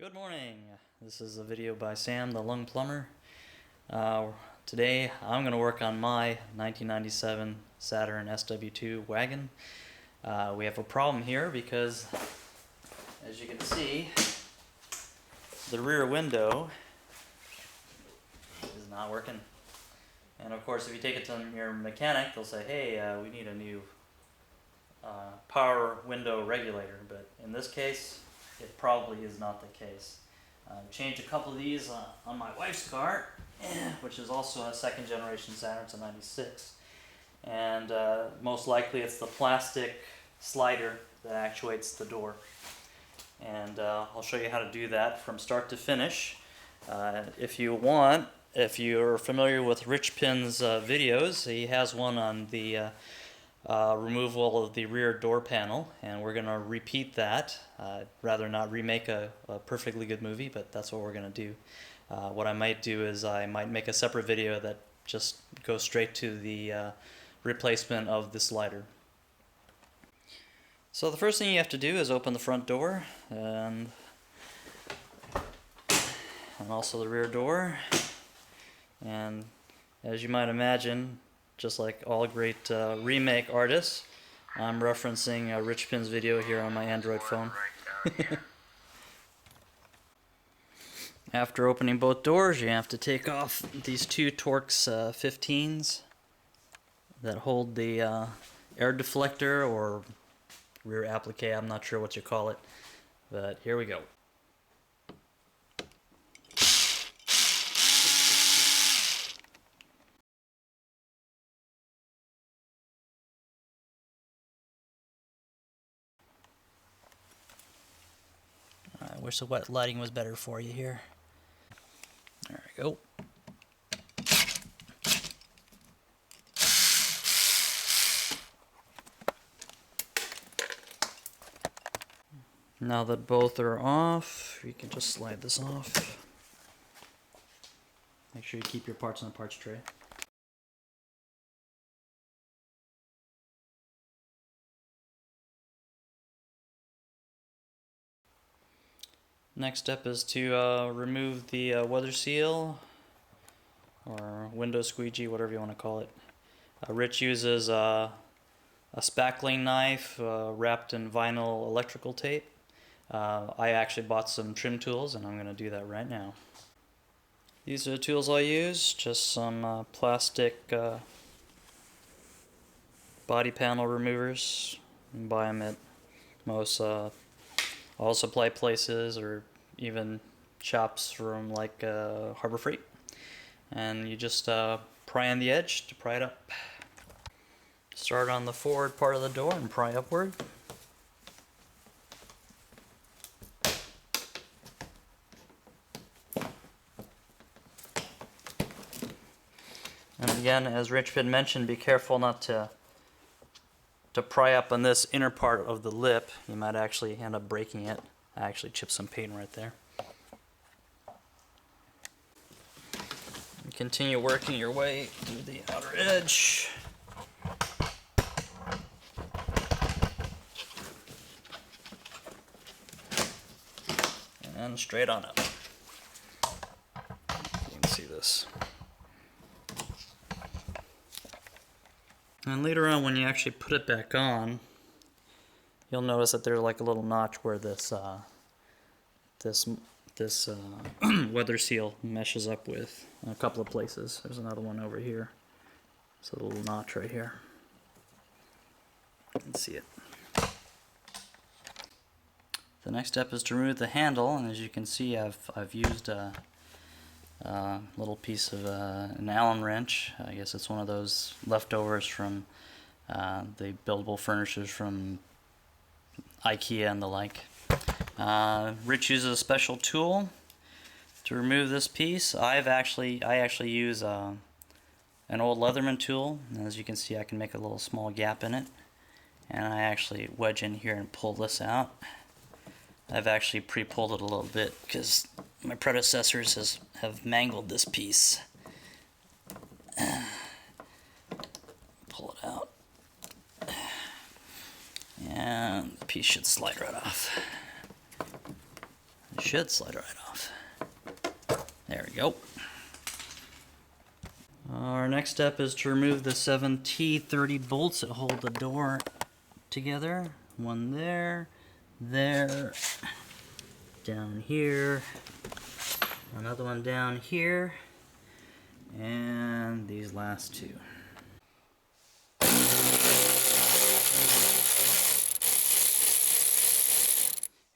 Good morning. This is a video by Sam, the Lung Plumber. Today I'm going to work on my 1997 Saturn SW2 wagon. We have a problem here because, as you can see, the rear window is not working. And of course, if you take it to your mechanic, they'll say, hey, we need a new power window regulator. But in this case, it probably is not the case. I've changed a couple of these on my wife's car, which is also a second generation Saturn. It's a 96. And most likely it's the plastic slider that actuates the door. And I'll show you how to do that from start to finish. If you want, if you're familiar with Rich Pin's videos, he has one on the removal of the rear door panel, and we're going to repeat that. I'd rather not remake a perfectly good movie, but that's what we're going to do. What I might do is I might make a separate video that just goes straight to the replacement of the slider. So the first thing you have to do is open the front door and also the rear door. And as you might imagine, just like all great remake artists, I'm referencing Rich Pin's video here on my Android phone. After opening both doors, you have to take off these two Torx 15s that hold the air deflector or rear applique. I'm not sure what you call it, but here we go. I wish the wet lighting was better for you here. There we go. Now that both are off, you can just slide this off. Make sure you keep your parts in the parts tray. Next step is to remove the weather seal or window squeegee, whatever you want to call it. Rich uses a spackling knife wrapped in vinyl electrical tape. I actually bought some trim tools and I'm going to do that right now. These are the tools I use, just some plastic body panel removers. You can buy them at most all supply places or even shops from like Harbor Freight, and you just pry on the edge to pry it up. Start on the forward part of the door and pry upward. And again, as Rich Pin mentioned, be careful not to pry up on this inner part of the lip. You might actually end up breaking it. I actually chipped some paint right there. And continue working your way through the outer edge. And straight on up. You can see this. And later on, when you actually put it back on, you'll notice that there's like a little notch where this weather seal meshes up with in a couple of places. There's another one over here. It's a little notch right here. You can see it. The next step is to remove the handle, and as you can see, I've used a little piece of an Allen wrench. I guess it's one of those leftovers from the buildable furnishers from IKEA and the like. Rich uses a special tool to remove this piece. I actually use an old Leatherman tool, and as you can see, I can make a little small gap in it, and I actually wedge in here and pull this out. I've actually pre-pulled it a little bit because my predecessors have mangled this piece. Pull it out. And the piece should slide right off. It should slide right off. There we go. Our next step is to remove the 7 T-30 bolts that hold the door together. One there, down here, another one down here, and these last two.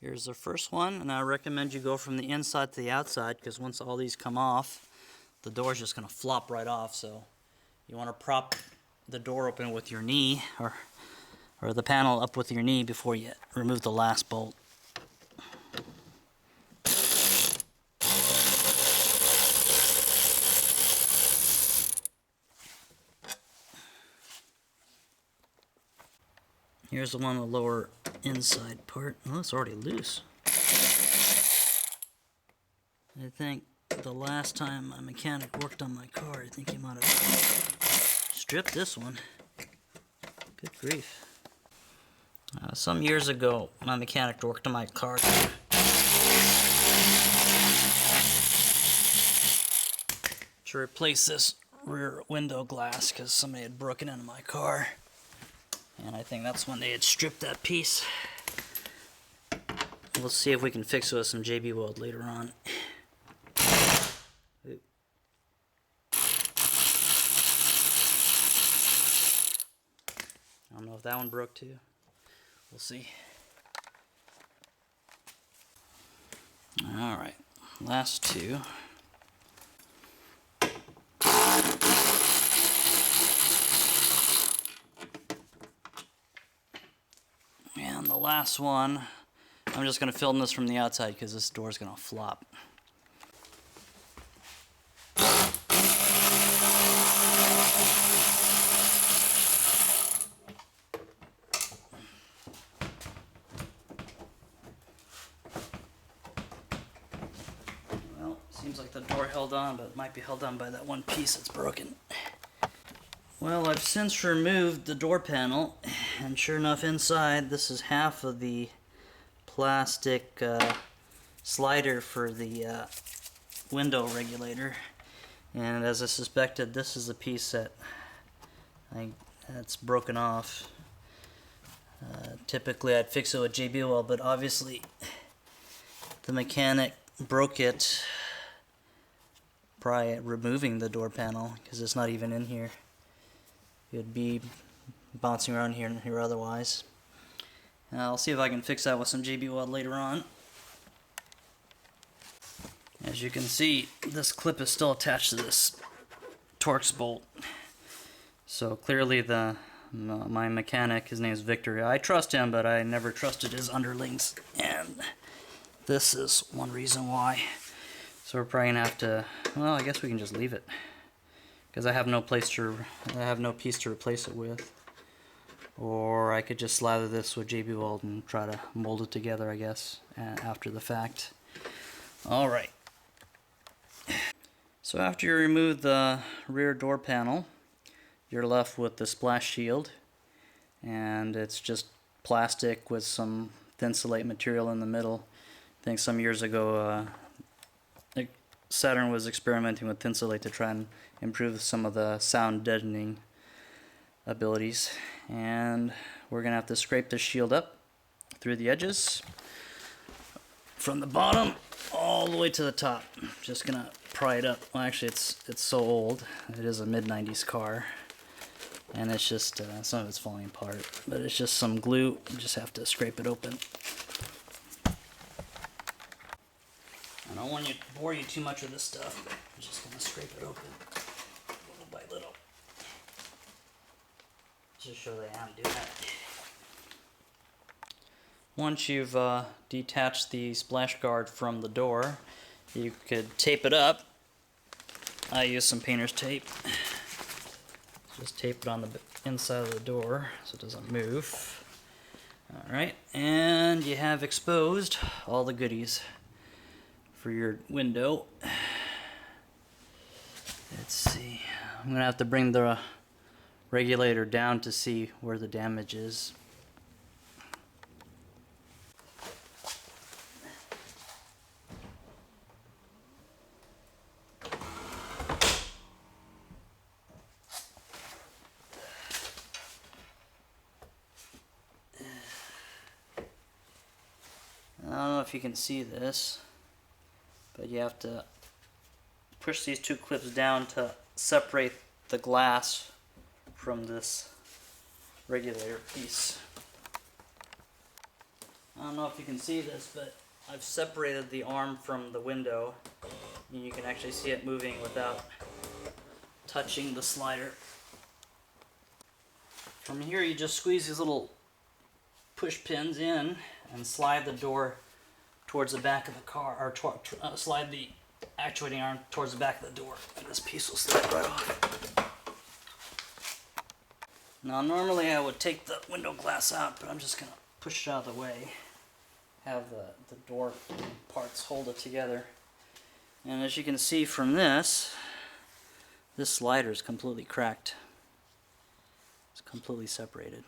Here's the first one, and I recommend you go from the inside to the outside, because once all these come off, the door's just going to flop right off. So you want to prop the door open with your knee, or the panel up with your knee before you remove the last bolt. Here's the one on the lower inside part. Oh, it's already loose. I think the last time my mechanic worked on my car, I think he might have stripped this one. Good grief. Some years ago, my mechanic worked on my car to replace this rear window glass because somebody had broken into my car. And I think that's when they had stripped that piece. We'll see if we can fix it with some JB Weld later on. I don't know if that one broke too. We'll see. Alright, last two. And the last one, I'm just going to film this from the outside because this door is going to flop. Well, seems like the door held on, but it might be held on by that one piece that's broken. Well, I've since removed the door panel, and sure enough inside, this is half of the plastic slider for the window regulator. And as I suspected, this is the piece that's broken off. Typically I'd fix it with JB Weld, but obviously the mechanic broke it by removing the door panel, because it's not even in here. It'd be bouncing around here and here otherwise. I'll see if I can fix that with some JB Weld later on. As you can see, this clip is still attached to this Torx bolt. So clearly my mechanic, his name is Victor, I trust him, but I never trusted his underlings. And this is one reason why. So we're probably gonna have to, well, I guess we can just leave it, because I have no piece to replace it with. Or I could just slather this with JB Weld and try to mold it together, I guess, after the fact. Alright. So after you remove the rear door panel, you're left with the splash shield. And it's just plastic with some thinsulate material in the middle. I think some years ago Saturn was experimenting with thinsulate to try and improve some of the sound deadening abilities. And we're going to have to scrape this shield up through the edges from the bottom all the way to the top. Just going to pry it up. Well, actually it's so old. It is a mid-90s car. And it's just, some of it's falling apart. But it's just some glue. You just have to scrape it open. I don't want to bore you too much with this stuff, but I'm just going to scrape it open little by little. Just show that I'm doing that. Once you've detached the splash guard from the door, you could tape it up. I use some painter's tape. Just tape it on the inside of the door so it doesn't move. Alright, and you have exposed all the goodies for your window. Let's see. I'm going to have to bring the regulator down to see where the damage is. don't know if you can see this, but you have to push these two clips down to separate the glass from this regulator piece. I don't know if you can see this, but I've separated the arm from the window, and you can actually see it moving without touching the slider. From here you just squeeze these little push pins in and slide the door towards the back of the car, or slide the actuating arm towards the back of the door, and this piece will slide right off. Now normally I would take the window glass out, but I'm just going to push it out of the way, have the door parts hold it together. And as you can see from this slider is completely cracked. It's completely separated.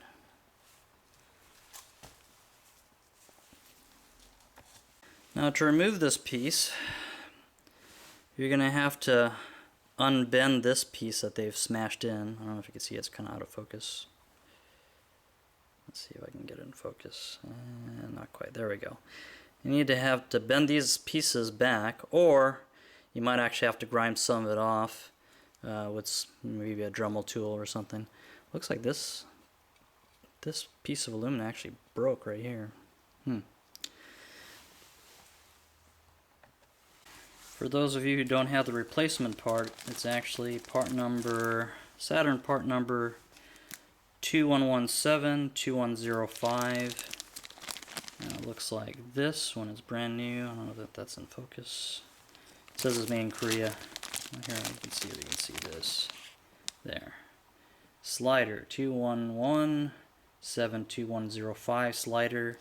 Now to remove this piece, you're going to have to unbend this piece that they've smashed in. I don't know if you can see, it's kind of out of focus. Let's see if I can get it in focus. Not quite. There we go. You need to have to bend these pieces back, or you might actually have to grind some of it off with maybe a Dremel tool or something. Looks like this piece of aluminum actually broke right here. For those of you who don't have the replacement part, it's actually Saturn part number 2117 2105. It looks like this one is brand new. I don't know if that's in focus. It says it's made in Korea. Here you can see it. You can see this. There. Slider 2117 2105 slider,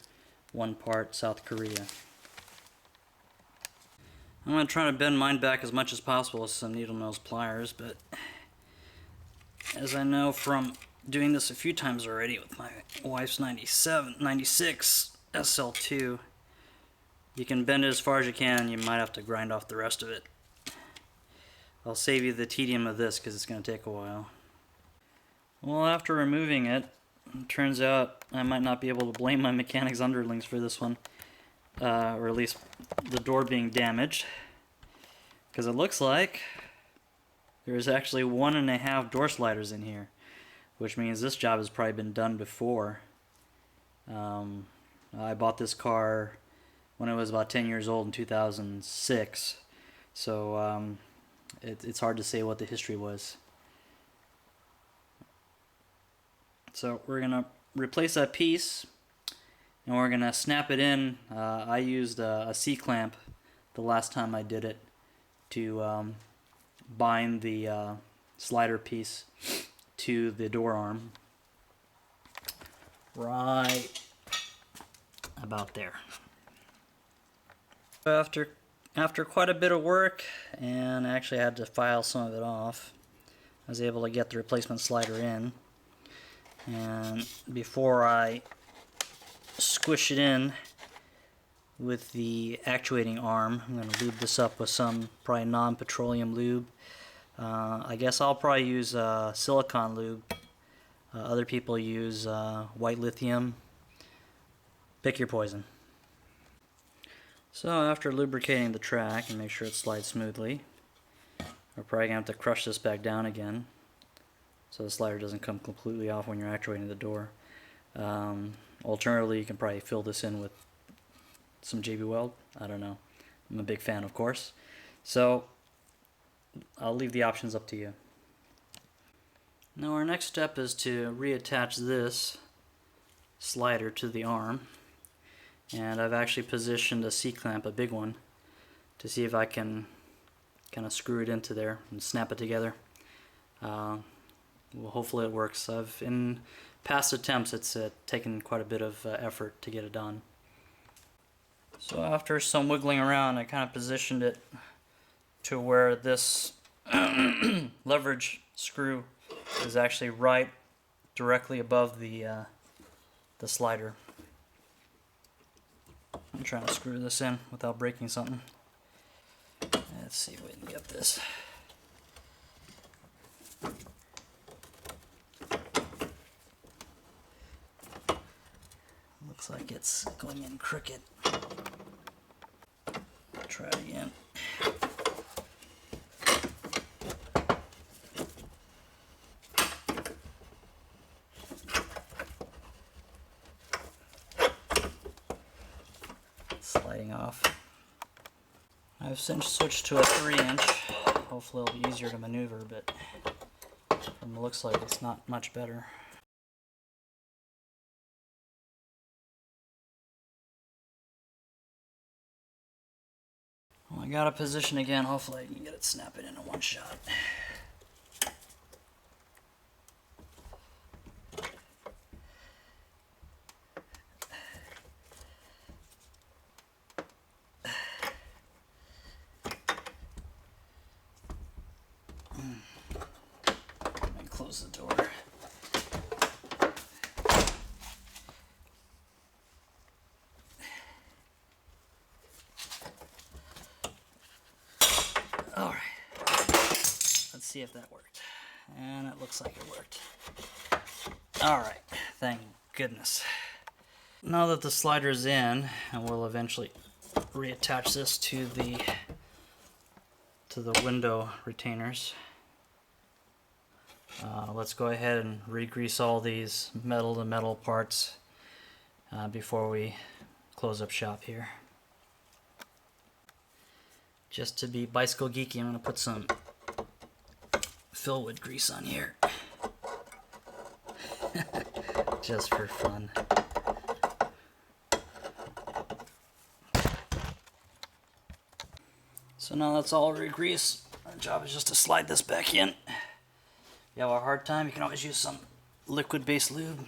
one part, South Korea. I'm going to try to bend mine back as much as possible with some needle nose pliers, but as I know from doing this a few times already with my wife's 96 SL2, you can bend it as far as you can, and you might have to grind off the rest of it. I'll save you the tedium of this because it's going to take a while. Well, after removing it, turns out I might not be able to blame my mechanics underlings for this one. Or at least the door being damaged, because it looks like there's actually 1.5 door sliders in here, which means this job has probably been done before. I bought this car when it was about 10 years old in 2006, so it's hard to say what the history was. So we're gonna replace that piece, and we're going to snap it in. I used a C-clamp the last time I did it to bind the slider piece to the door arm. Right about there. After quite a bit of work, and actually I had to file some of it off, I was able to get the replacement slider in. And before I squish it in with the actuating arm, I'm going to lube this up with some probably non-petroleum lube. I guess I'll probably use silicone lube. Other people use white lithium. Pick your poison. So after lubricating the track and make sure it slides smoothly, we're probably going to have to crush this back down again so the slider doesn't come completely off when you're actuating the door. Alternatively, you can probably fill this in with some JB Weld. I don't know. I'm a big fan, of course. So I'll leave the options up to you. Now our next step is to reattach this slider to the arm. And I've actually positioned a C-clamp, a big one, to see if I can kind of screw it into there and snap it together. Well, hopefully it works. In past attempts, it's taken quite a bit of effort to get it done. So after some wiggling around, I kind of positioned it to where this leverage screw is actually right directly above the slider. I'm trying to screw this in without breaking something. Let's see if we can get this. Looks like it's going in crooked. try it again. Sliding off. I've since switched to a 3-inch. Hopefully it'll be easier to maneuver, but from the looks like it's not much better. Well, I got a position again. Hopefully I can get it snapping into one shot. Let me close the door. Alright, let's see if that worked. And it looks like it worked. Alright, thank goodness. Now that the slider's in, and we'll eventually reattach this to the window retainers, let's go ahead and re-grease all these metal to metal parts before we close up shop here. Just to be bicycle geeky, I'm going to put some Philwood grease on here. Just for fun. So now that's all re-greased. Our job is just to slide this back in. If you have a hard time, you can always use some liquid-based lube.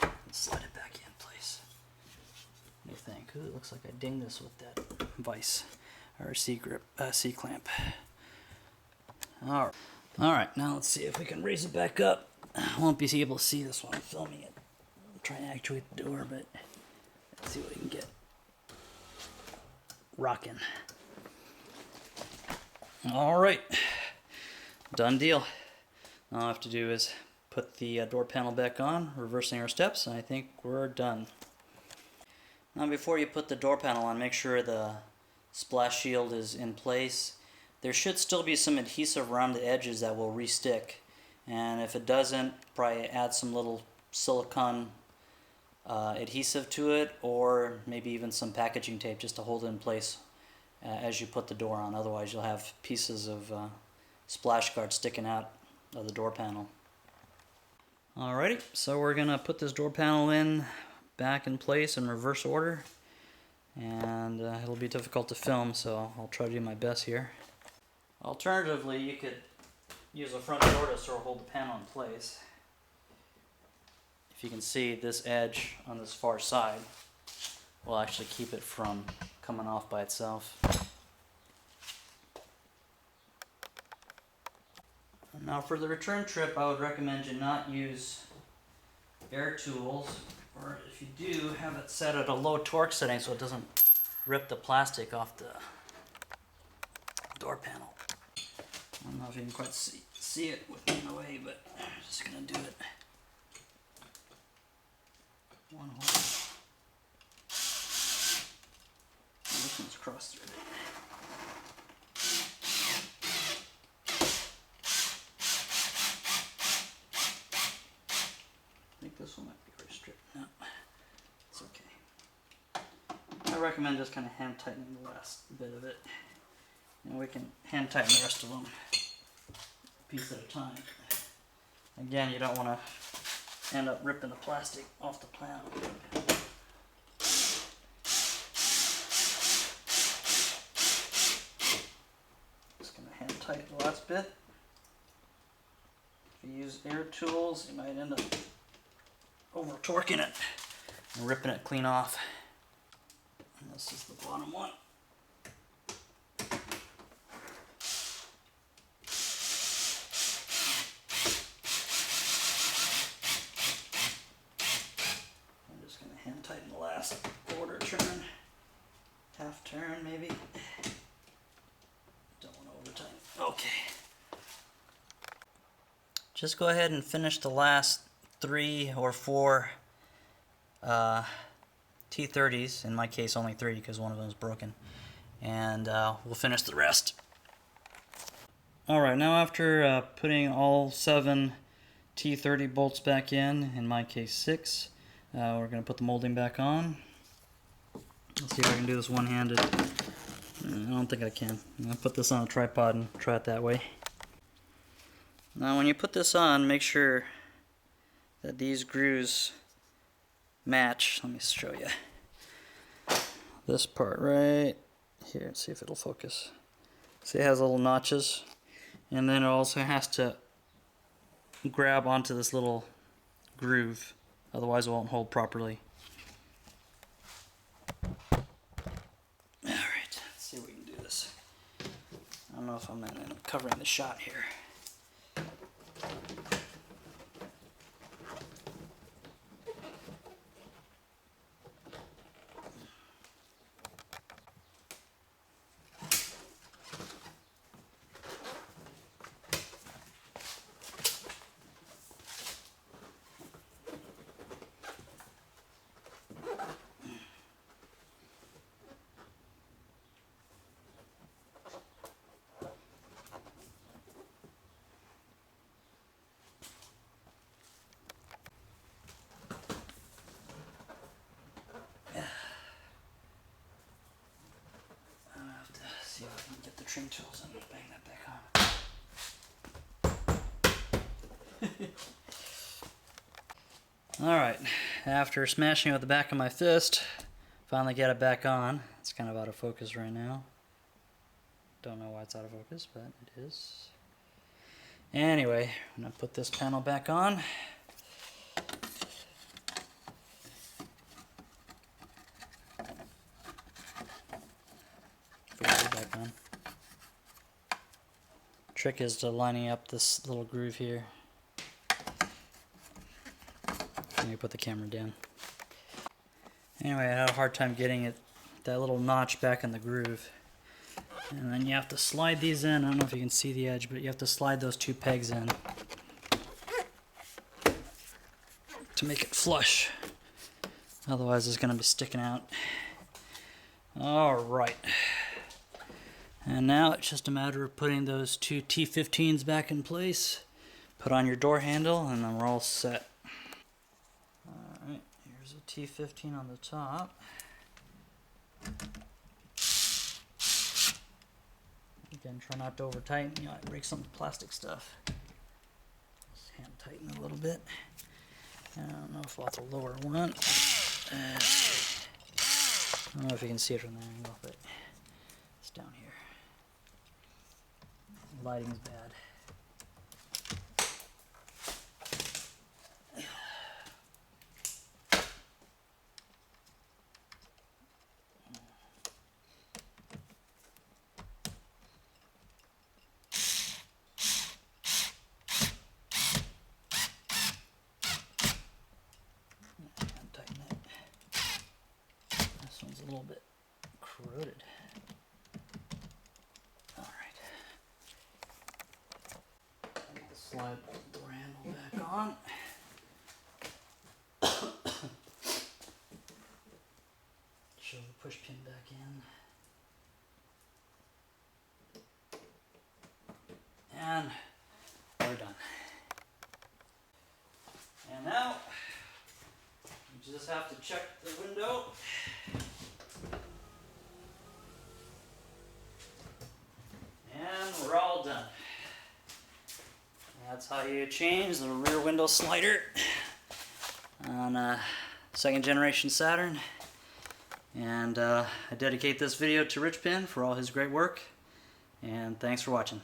And slide it back in place. What do you think? Ooh, it looks like I dinged this with that vise or C-clamp. All right, now let's see if we can raise it back up. I won't be able to see this while I'm filming it. I'm trying to actuate the door, but let's see what we can get. Rocking. All right, done deal. All I have to do is put the door panel back on, reversing our steps, and I think we're done. Now before you put the door panel on, make sure the splash shield is in place. There should still be some adhesive around the edges that will re-stick, and if it doesn't, probably add some little silicone adhesive to it, or maybe even some packaging tape just to hold it in place as you put the door on. Otherwise you'll have pieces of splash guard sticking out of the door panel. Alrighty, so we're gonna put this door panel in back in place in reverse order, and it'll be difficult to film, so I'll try to do my best here. Alternatively, you could use a front door to sort of hold the panel in place. If you can see, this edge on this far side will actually keep it from coming off by itself. Now for the return trip, I would recommend you not use air tools, or if you do, have it set at a low torque setting so it doesn't rip the plastic off the door panel. I don't know if you can quite see it with me in the way, but I'm just going to do it. One hole. And this one's cross-threaded. I think this one might be restricted. No, it's okay. I recommend just kind of hand tightening the last bit of it. And we can hand tighten the rest of them a piece at a time. Again, you don't want to end up ripping the plastic off the panel. Just going to hand tighten the last bit. If you use air tools, you might end up over torquing it and ripping it clean off. And this is the bottom one. Hand tighten the last quarter turn, half turn maybe. Don't want to over tighten. Okay. Just go ahead and finish the last 3 or 4 T-15 T-30s, in my case only 3 because one of them is broken, and we'll finish the rest. Alright, now after putting all 7 T-30 bolts back in my case 6, we're going to put the molding back on. Let's see if I can do this one-handed. I don't think I can. I'm going to put this on a tripod and try it that way. Now when you put this on, make sure that these grooves match. Let me show you. This part right here, let's see if it'll focus. See, it has little notches, and then it also has to grab onto this little groove, otherwise it won't hold properly. Alright, let's see if we can do this. I don't know if I'm covering the shot here. See if I can get the trim tools and bang that back on. Alright, after smashing it with the back of my fist, finally get it back on. It's kind of out of focus right now. Don't know why it's out of focus, but it is. Anyway, I'm going to put this panel back on. Back on. Trick is to lining up this little groove here. Let me put the camera down. Anyway, I had a hard time getting that little notch back in the groove. And then you have to slide these in. I don't know if you can see the edge, but you have to slide those 2 pegs in to make it flush. Otherwise it's going to be sticking out. Alright. And now it's just a matter of putting those 2 T-15s back in place, put on your door handle, and then we're all set. Alright, here's a T-15 on the top. Again, try not to over tighten, you might break some plastic stuff. Just hand tighten a little bit. I don't know if I'll have to lower one. I don't know if you can see it from the angle, but it's down here. Lighting's bad. Tighten it. This one's a little bit corroded. Slide the door handle back on. Show the push pin back in. And we're done. And now, you just have to check the window. And we're all done. That's how you change the rear window slider on a 2nd generation Saturn. And I dedicate this video to Rich Pin for all his great work. And thanks for watching.